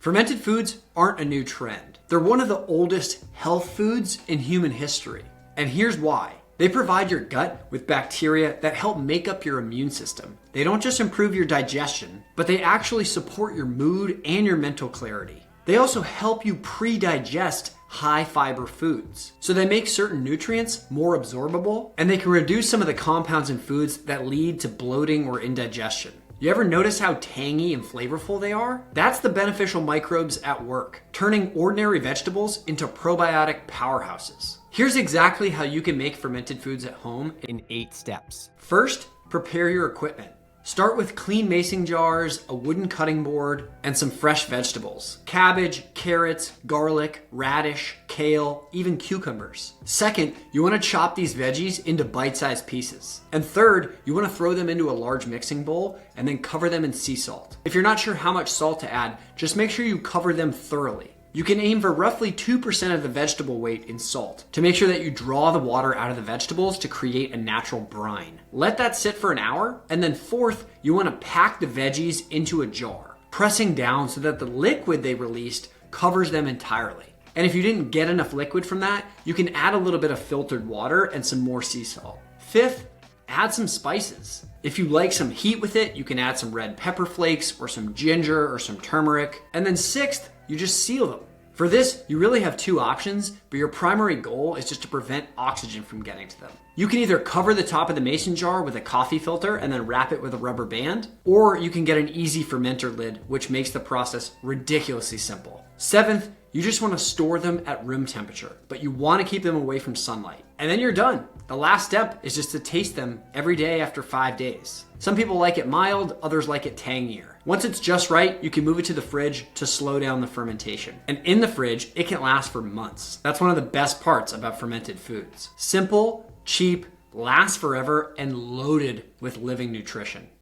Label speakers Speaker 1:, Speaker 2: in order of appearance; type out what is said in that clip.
Speaker 1: Fermented foods aren't a new trend. They're one of the oldest health foods in human history. And here's why. They provide your gut with bacteria that help make up your immune system. They don't just improve your digestion, but they actually support your mood and your mental clarity. They also help you pre-digest high fiber foods. So they make certain nutrients more absorbable, and they can reduce some of the compounds in foods that lead to bloating or indigestion. You ever notice how tangy and flavorful they are? That's the beneficial microbes at work, turning ordinary vegetables into probiotic powerhouses. Here's exactly how you can make fermented foods at home in 8 steps. First, prepare your equipment. Start with clean mason jars, a wooden cutting board, and some fresh vegetables. Cabbage, carrots, garlic, radish, kale, even cucumbers. Second, you want to chop these veggies into bite-sized pieces. And third, you want to throw them into a large mixing bowl and then cover them in sea salt. If you're not sure how much salt to add, just make sure you cover them thoroughly. You can aim for roughly 2% of the vegetable weight in salt to make sure that you draw the water out of the vegetables to create a natural brine. Let that sit for an hour, and then fourth, you want to pack the veggies into a jar, pressing down so that the liquid they released covers them entirely. And if you didn't get enough liquid from that, you can add a little bit of filtered water and some more sea salt. Fifth, add some spices. If you like some heat with it, you can add some red pepper flakes or some ginger or some turmeric. And then sixth, you just seal them. For this, you really have 2 options, but your primary goal is just to prevent oxygen from getting to them. You can either cover the top of the mason jar with a coffee filter and then wrap it with a rubber band, or you can get an easy fermenter lid, which makes the process ridiculously simple. Seventh, you just want to store them at room temperature, but you want to keep them away from sunlight. And then you're done. The last step is just to taste them every day after 5 days. Some people like it mild, others like it tangier. Once it's just right, you can move it to the fridge to slow down the fermentation. And in the fridge, it can last for months. That's one of the best parts about fermented foods. Simple, cheap, lasts forever, and loaded with living nutrition.